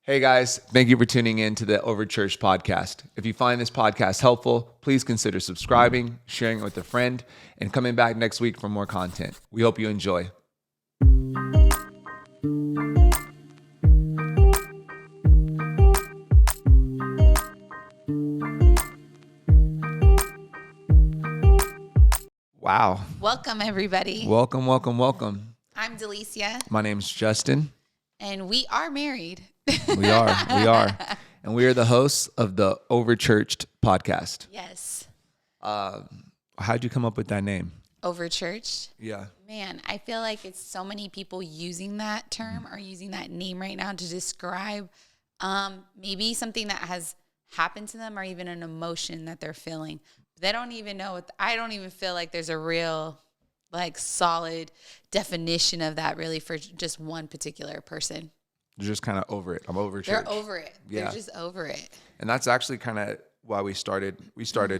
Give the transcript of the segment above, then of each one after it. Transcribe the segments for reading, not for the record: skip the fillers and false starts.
Hey guys, thank you for tuning in to the OverChurched Podcast. If you find this podcast helpful, please consider subscribing, sharing it with a friend, and coming back next week for more content. We hope you enjoy. Wow. Welcome, everybody. Welcome. I'm Delicia. My name's Justin. And we are married. We are. And we are the hosts of the OverChurched Podcast. Yes. How'd you come up with that name? OverChurched. Yeah. Man, I feel like it's so many people using that term or using that name right now to describe maybe something that has happened to them or even an emotion that they're feeling. They don't even know I don't even feel like there's a real solid definition of that really for just one particular person. They're just kind of over it. I'm over church. They're over it. Yeah. They're just over it. And that's actually kind of why we started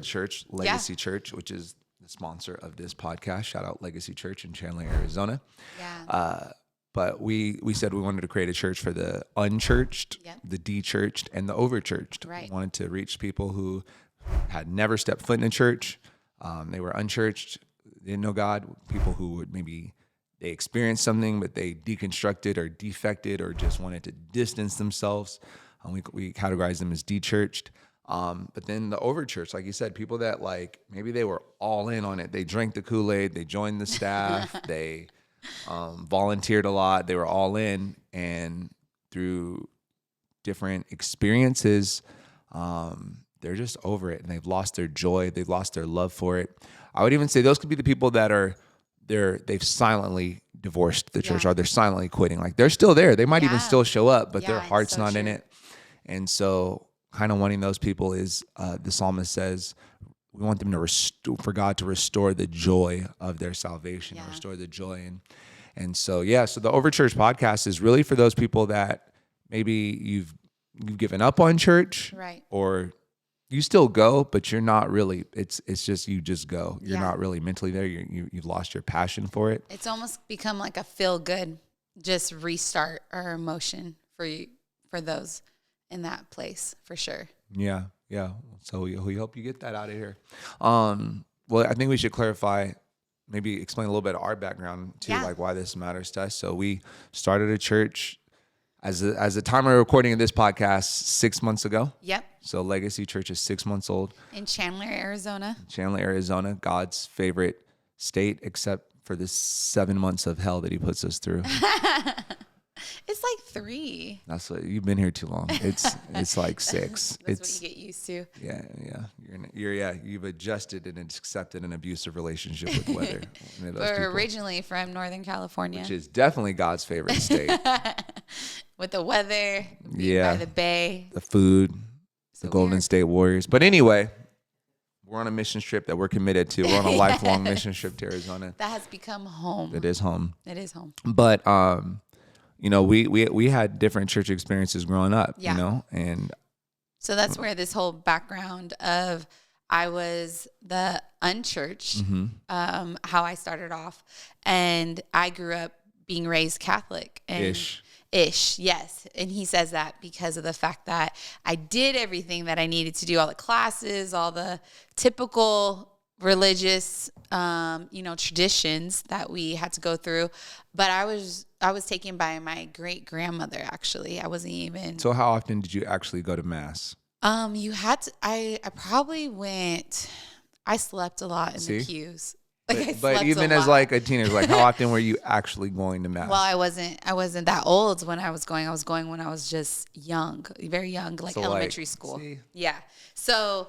church, Legacy Church, which is the sponsor of this podcast. Shout out Legacy Church in Chandler, Arizona. Yeah. But we said we wanted to create a church for the unchurched, the de-churched, and the overchurched. Right. We wanted to reach people who had never stepped foot in a church. They were unchurched, didn't know God, people who would maybe they experienced something, but they deconstructed or defected or just wanted to distance themselves. We categorize them as de-churched. But then the overchurched, like you said, people that maybe they were all in on it. They drank the Kool-Aid, they joined the staff, they volunteered a lot, they were all in, and through different experiences, they're just over it and they've lost their joy, they've lost their love for it. I would even say those could be the people that they've silently divorced the church or they're silently quitting. Like they're still there. They might even still show up, but their heart's not in it. And so kind of wanting those people is, the psalmist says, we want them to for God to restore the joy of their salvation, restore the joy. And so the OverChurched Podcast is really for those people that maybe you've given up on church, right? Or you still go, but you're not really, it's just, you just go. You're not really mentally there. You've lost your passion for it. It's almost become like a feel good, just restart or emotion for those in that place for sure. Yeah. So we hope you get that out of here. Well, I think we should clarify, maybe explain a little bit of our background too, like why this matters to us. So we started a church as the time of recording of this podcast 6 months ago. Yep. So Legacy Church is 6 months old. In Chandler, Arizona. God's favorite state, except for the 7 months of hell that he puts us through. It's like 3. That's what you've been here too long. It's like 6. That's what you get used to. Yeah. You've adjusted and accepted an abusive relationship with weather. We're originally from Northern California, which is definitely God's favorite state. With the weather, by the bay, the food, the Golden State Warriors. But anyway, we're on a mission trip that we're committed to. We're on a lifelong mission trip to Arizona. That has become home. It is home. But we had different church experiences growing up, and so that's where this whole background of I was the unchurched, how I started off, and I grew up being raised Catholic and Ish, yes. And he says that because of the fact that I did everything that I needed to do, all the classes, all the typical religious, traditions that we had to go through. But I was taken by my great grandmother, actually. I wasn't even. So how often did you actually go to mass? I probably went, I slept a lot in the pews. But even as a teenager, how often were you actually going to mass? Well, I wasn't that old when I was going. I was going when I was just young, very young, elementary school. See? Yeah. So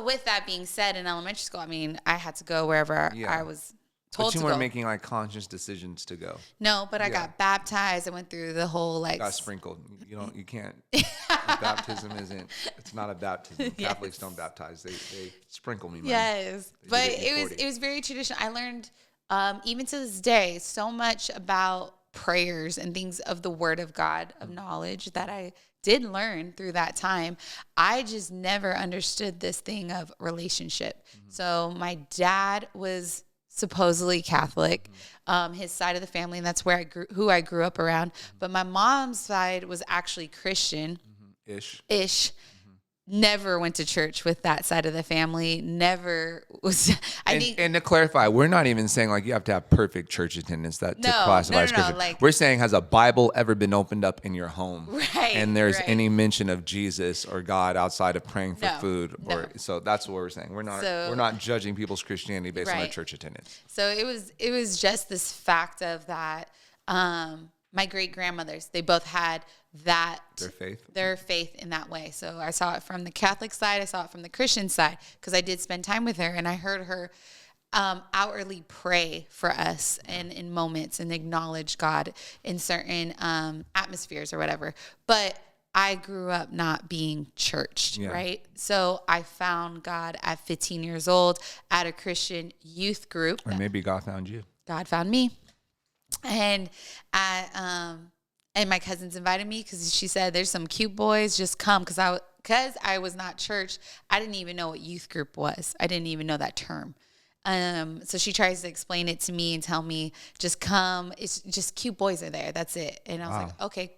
with that being said, in elementary school, I had to go wherever I was told to go. But you weren't making conscious decisions to go. No, but I got baptized. I went through the whole got sprinkled. You can't. Baptism it's not a baptism. Yes. Catholics don't baptize. They sprinkle me. Yes, but it was very traditional. I learned even to this day so much about prayers and things of the Word of God, of knowledge that I did learn through that time. I just never understood this thing of relationship. Mm-hmm. So my dad was supposedly Catholic, his side of the family, and that's where who I grew up around. But my mom's side was actually Christian, ish. Never went to church with that side of the family. Never was. And to clarify, we're not even saying like you have to have perfect church attendance to classify as Christian. Like, we're saying, has a Bible ever been opened up in your home? Right. And there's any mention of Jesus or God outside of praying for food, so that's what we're saying. We're not judging people's Christianity based on their church attendance. So it was just this fact of that. My great grandmothers, they both had that their faith in that way. So I saw it from the Catholic side, I saw it from the Christian side, because I did spend time with her, and I heard her outwardly pray for us and in moments and acknowledge God in certain atmospheres or whatever. But I grew up not being churched, right? So I found God at 15 years old at a Christian youth group. Or maybe God found you. God found me. And and my cousins invited me because she said, there's some cute boys, just come. Because I was not church, I didn't even know what youth group was. I didn't even know that term. So she tries to explain it to me and tell me, just come. It's just cute boys are there. That's it. And I was like, okay,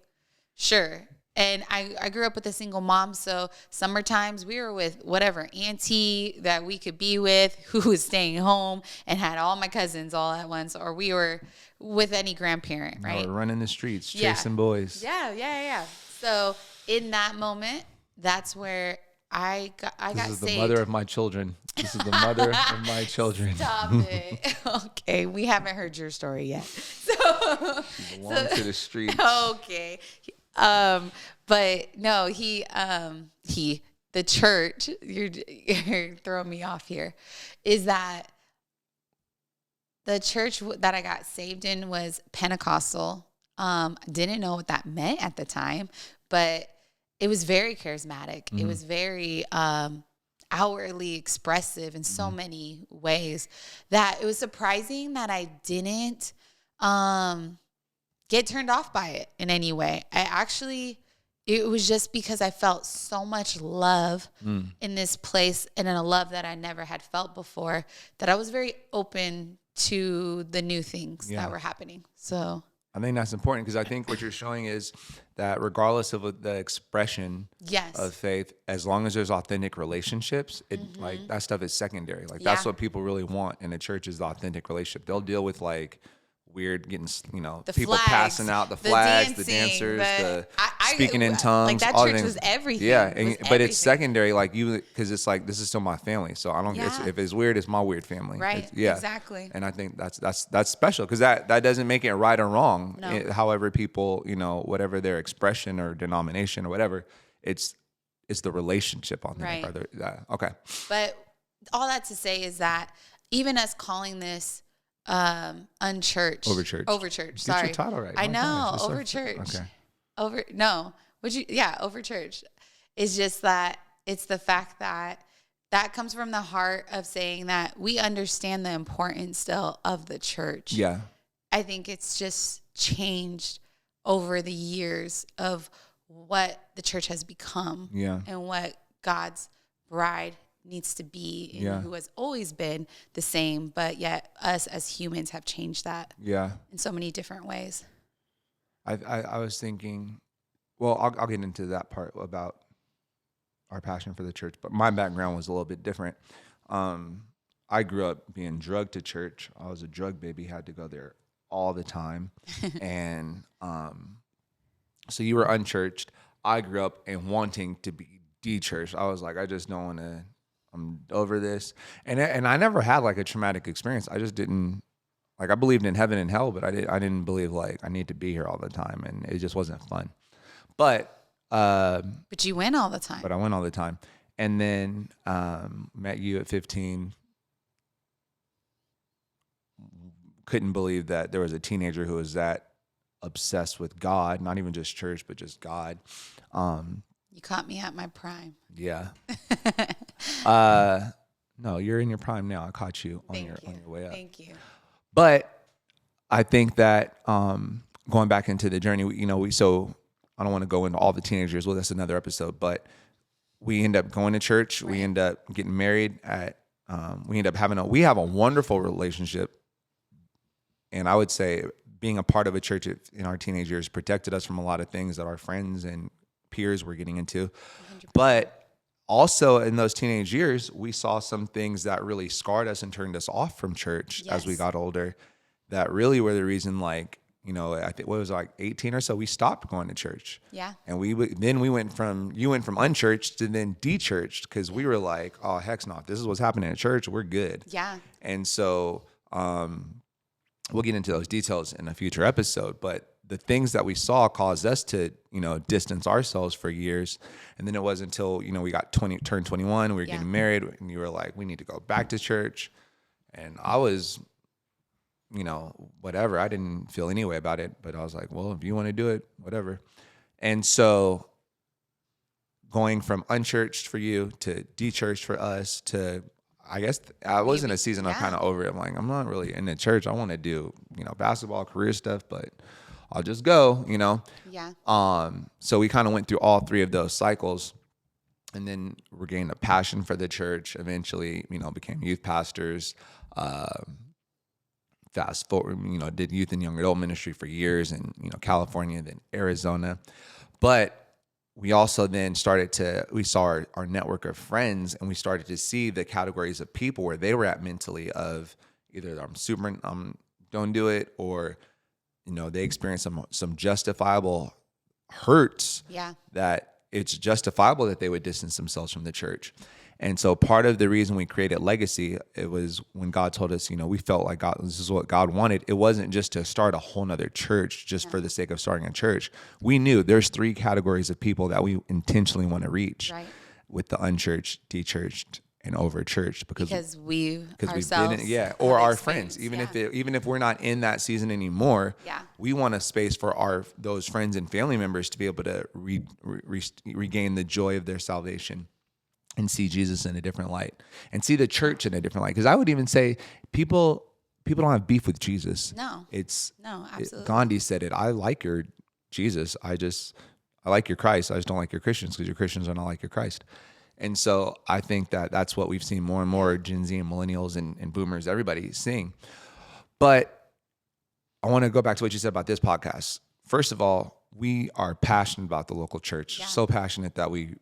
sure. And I grew up with a single mom, so summer times we were with whatever auntie that we could be with who was staying home and had all my cousins all at once, or we were with any grandparent, right? Or running the streets, chasing boys. Yeah. So in that moment, that's where I got saved. This is the mother of my children. This is the mother of my children. Stop it. Okay, we haven't heard your story yet. She belongs to the streets. Okay. But no, the church, you're throwing me off here, is that the church that I got saved in was Pentecostal. Didn't know what that meant at the time, but it was very charismatic. It was very, outwardly expressive in so many ways that it was surprising that I didn't, get turned off by it in any way. It was just because I felt so much love in this place, and in a love that I never had felt before, that I was very open to the new things that were happening. So I think that's important, because I think what you're showing is that regardless of the expression of faith, as long as there's authentic relationships, like that stuff is secondary. Like that's what people really want in a church, is the authentic relationship. They'll deal with like weird getting, the people flags, passing out, the flags, the dancers, the speaking in tongues. Like that church was everything. Yeah, but it's secondary, like because it's like, this is still my family. So I don't. If it's weird, it's my weird family. Right. Exactly. And I think that's special, because that doesn't make it right or wrong. No. However people, whatever their expression or denomination or whatever, it's the relationship on right. there. Okay. But all that to say is that even us calling this unchurched, OverChurched. Sorry, get your title right. I know, OverChurched. Okay. OverChurched is just that it's the fact that comes from the heart of saying that we understand the importance still of the church. Yeah, I think it's just changed over the years of what the church has become. Yeah, and what God's bride needs to be, and who has always been the same, but yet us as humans have changed that in so many different ways. I was thinking, well, I'll get into that part about our passion for the church, but my background was a little bit different. I grew up being drugged to church. I was a drug baby, had to go there all the time. And so you were unchurched. I grew up and wanting to be de-churched. I was like, I just don't want to, I'm over this. And I never had like a traumatic experience. I just didn't, like, I believed in heaven and hell, but I didn't believe like I need to be here all the time, and it just wasn't fun. But you went all the time. But I went all the time. And then met you at 15. Couldn't believe that there was a teenager who was that obsessed with God, not even just church, but just God. You caught me at my prime. Yeah. No, you're in your prime now. I caught you on your way up. Thank you. But I think that going back into the journey, so I don't want to go into all the teenage years. Well, that's another episode. But we end up going to church. Right. We end up getting married at we end up we have a wonderful relationship. And I would say being a part of a church in our teenage years protected us from a lot of things that our friends and peers were getting into. 100%. But also in those teenage years, we saw some things that really scarred us and turned us off from church as we got older, that really were the reason, like, you know, I think what was like 18 or so, we stopped going to church. Yeah. And you went from unchurched to then dechurched, because we were like, oh, heck no, if this is what's happening at church, we're good. Yeah. And so we'll get into those details in a future episode, but the things that we saw caused us to, you know, distance ourselves for years. And then it wasn't until, you know, we turned 21, we were getting married, and you were like, we need to go back to church. And I was, you know, whatever. I didn't feel any way about it, but I was like, well, if you want to do it, whatever. And so going from unchurched for you to dechurched for us to, I guess I was in a season of kind of over it. I'm like, I'm not really in the church. I want to do, you know, basketball, career stuff, but I'll just go, you know? Yeah. So we kind of went through all three of those cycles, and then regained a passion for the church. Eventually, you know, became youth pastors, fast forward, you know, did youth and young adult ministry for years in, you know, California, then Arizona. But we also then we saw our network of friends, and we started to see the categories of people where they were at mentally, of either don't do it, or, you know, they experience some justifiable hurts. Yeah. That it's justifiable that they would distance themselves from the church. And so part of the reason we created Legacy, it was when God told us, you know, we felt like this is what God wanted. It wasn't just to start a whole nother church just for the sake of starting a church. We knew there's three categories of people that we intentionally want to reach, with the unchurched, dechurched, and overchurched, because we've been or our friends, even if we're not in that season anymore, we want a space for those friends and family members to be able to regain the joy of their salvation and see Jesus in a different light, and see the church in a different light. Because I would even say people don't have beef with Jesus. No, absolutely. Gandhi said it. I like your Jesus. I like your Christ. I just don't like your Christians, because your Christians are not like your Christ. And so I think that's what we've seen more and more Gen Z and millennials and boomers, everybody seeing. But I want to go back to what you said about this podcast. First of all, we are passionate about the local church. So passionate that we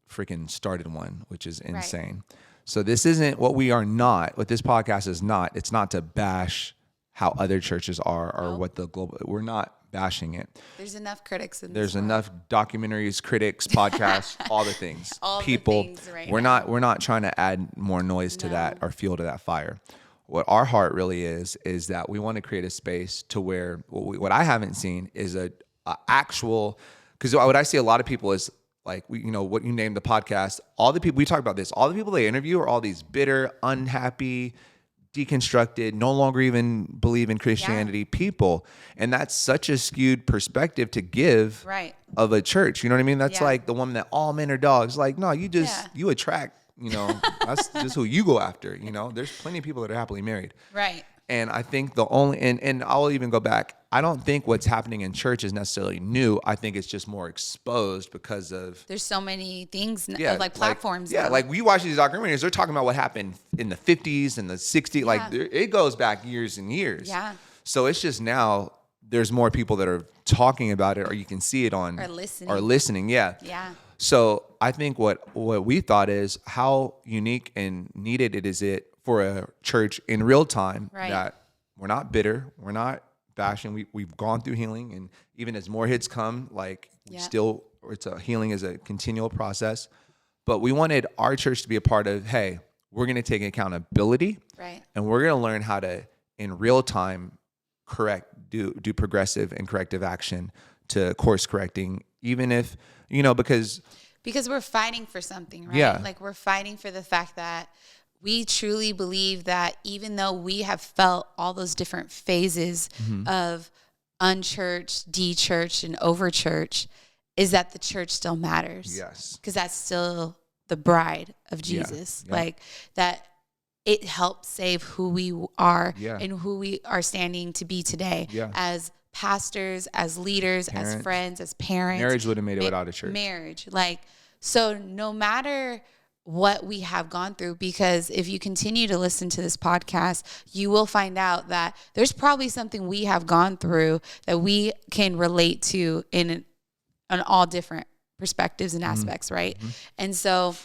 freaking started one, which is insane. Right. So this isn't what this podcast is not. It's not to bash how other churches are, or what we're not bashing it. There's enough critics There's enough documentaries, critics, podcasts, all the things. People. The things we're not trying to add more noise to that or fuel to that fire. What our heart really is that we want to create a space to where what I haven't seen is a actual, because what I see a lot of people is, like, you know, what you named the podcast, all the people, we talk about this, all the people they interview are all these bitter, unhappy, deconstructed, no longer even believe in Christianity people. And that's such a skewed perspective to give of a church. You know what I mean? That's like the woman that all men are dogs. Like, no, you attract, you know, that's just who you go after. You know, there's plenty of people that are happily married. Right. And I think and I'll even go back, I don't think what's happening in church is necessarily new. I think it's just more exposed because of... There's so many things, like platforms. Like we watch these documentaries, they're talking about what happened in the 50s and the 60s. Like it goes back years and years. Yeah. So it's just now there's more people that are talking about it, or you can see it on... Or listening. Yeah. Yeah. So I think what we thought is how unique and needed it is for a church in real time, that we're not bitter, we're not bashing. We've gone through healing, and even as more hits come, like healing is a continual process. But we wanted our church to be a part of, hey, we're going to take accountability, and we're going to learn how to, in real time, do progressive and corrective action to course correcting, even if, you know, because we're fighting for something, right? Yeah. Like, we're fighting for the fact that we truly believe that even though we have felt all those different phases of unchurched, dechurched, and overchurched, is that the church still matters. Yes. Because that's still the bride of Jesus. Yeah. Like, that it helps save who we are and who we are standing to be today as pastors, as leaders, as friends, as parents. Marriage would have made it without a church. Marriage. Like, so no matter what we have gone through, because if you continue to listen to this podcast, you will find out that there's probably something we have gone through that we can relate to in all different perspectives and aspects, right? And so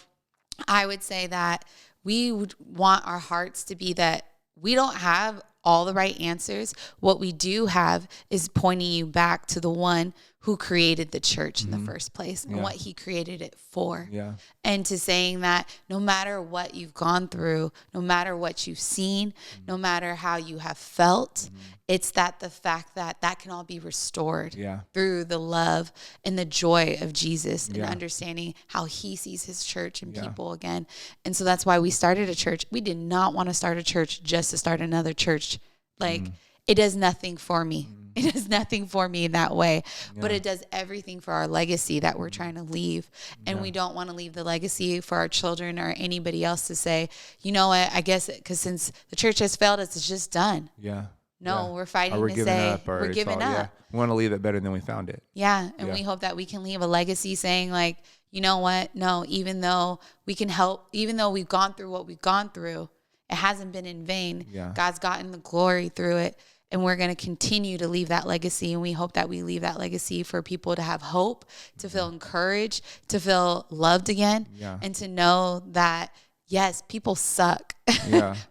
I would say that we would want our hearts to be that we don't have all the right answers. What we do have is pointing you back to the one who created the church in the first place and what he created it for. Yeah. And to saying that no matter what you've gone through, no matter what you've seen, no matter how you have felt, it's that the fact that that can all be restored through the love and the joy of Jesus and understanding how he sees his church and people again. And so that's why we started a church. We did not want to start a church just to start another church. Like, it does nothing for me. It does nothing for me that way, but it does everything for our legacy that we're trying to leave. And we don't want to leave the legacy for our children or anybody else to say, you know what, I guess because since the church has failed us, it's just done. Yeah. No, we're fighting we're to giving say up, or we're giving up. Yeah. We want to leave it better than we found it. Yeah. And we hope that we can leave a legacy saying like, you know what? No, even though we can help, even though we've gone through what we've gone through, it hasn't been in vain. Yeah. God's gotten the glory through it. And we're going to continue to leave that legacy. And we hope that we leave that legacy for people to have hope, to feel encouraged, to feel loved again, and to know that, yes, people suck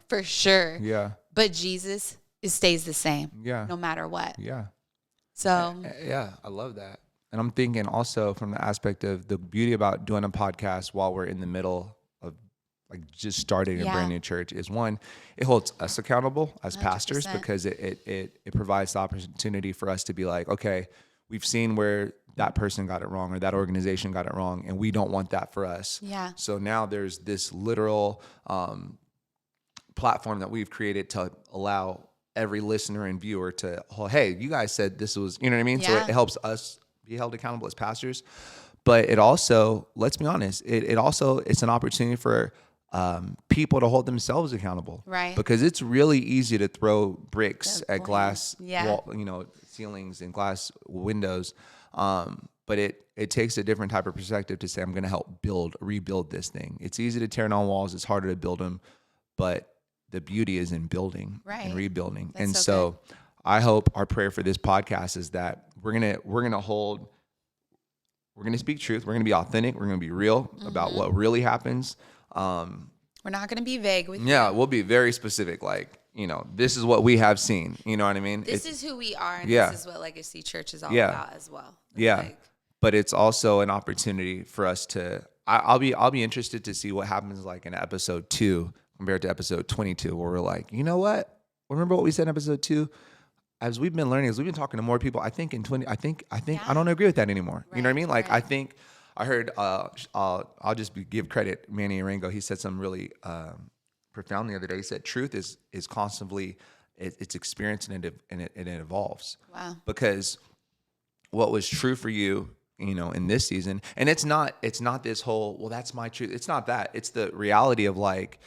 for sure. Yeah. But Jesus stays the same no matter what. Yeah. So. Yeah, I love that. And I'm thinking also from the aspect of the beauty about doing a podcast while we're in the middle of like just starting a brand new church is one, it holds us accountable as 100%. Pastors, because it provides the opportunity for us to be like, okay, we've seen where that person got it wrong or that organization got it wrong, and we don't want that for us. Yeah. So now there's this literal platform that we've created to allow every listener and viewer to, oh, hey, you guys said this was, you know what I mean? Yeah. So it helps us be held accountable as pastors. But it also, let's be honest, it's an opportunity for people to hold themselves accountable, right? Because it's really easy to throw bricks at glass, wall, ceilings and glass windows. But it takes a different type of perspective to say, I'm going to help rebuild this thing. It's easy to tear down walls. It's harder to build them, but the beauty is in building and rebuilding. That's and so I hope our prayer for this podcast is that we're going to speak truth. We're going to be authentic. We're going to be real about what really happens. We're not going to be vague with you. Yeah, we'll be very specific. Like, this is what we have seen. You know what I mean? This is who we are, and this is what Legacy Church is all about as well. But it's also an opportunity for us to. I'll be interested to see what happens like in episode 2 compared to episode 22, where we're like, you know what? Remember what we said in episode 2? As we've been learning, as we've been talking to more people, I think in 20, I think I don't agree with that anymore. Right, you know what I mean? Like I think. I heard, I'll just give credit, Manny Arango. He said something really profound the other day. He said, truth is constantly, it's experienced and it evolves. Wow. Because what was true for you, in this season, and it's not this whole, well, that's my truth. It's not that. It's the reality of like,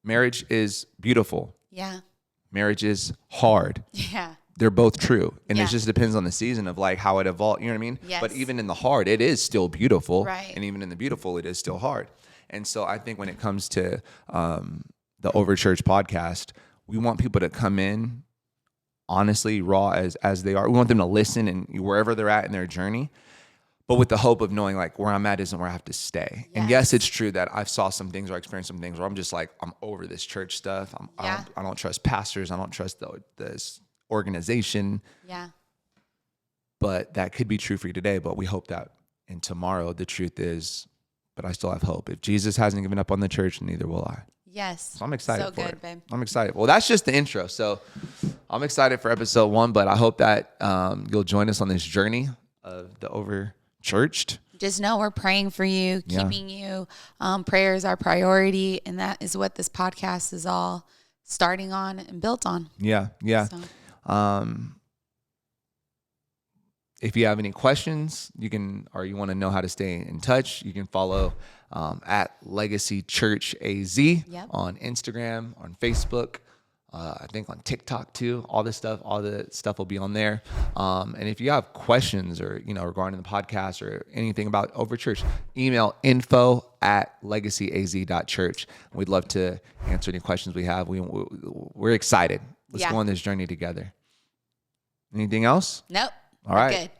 marriage is beautiful. Yeah. Marriage is hard. Yeah. They're both true. And it just depends on the season of like how it evolved. You know what I mean? Yes. But even in the hard, it is still beautiful. Right. And even in the beautiful, it is still hard. And so I think when it comes to the OverChurched podcast, we want people to come in honestly, raw as they are. We want them to listen and wherever they're at in their journey, but with the hope of knowing like where I'm at isn't where I have to stay. Yes. And yes, it's true that I've saw some things or I experienced some things where I'm just like, I'm over this church stuff. I don't trust pastors. I don't trust this organization. Yeah. But that could be true for you today. But we hope that in tomorrow, the truth is, but I still have hope. If Jesus hasn't given up on the church, neither will I. Yes. So I'm excited for good, it. Babe. I'm excited. Well, that's just the intro. So I'm excited for episode 1, but I hope that you'll join us on this journey of the OverChurched. Just know we're praying for you, keeping you. Prayer is our priority, and that is what this podcast is all starting on and built on. Yeah. So. If you have any questions, you want to know how to stay in touch, you can follow at Legacy Church AZ on Instagram, on Facebook. I think on TikTok too. All the stuff will be on there. And if you have questions or, regarding the podcast or anything about OverChurch, email info@legacyaz.church. We'd love to answer any questions we have. We're excited. Let's go on this journey together. Anything else? Nope. All right. Good.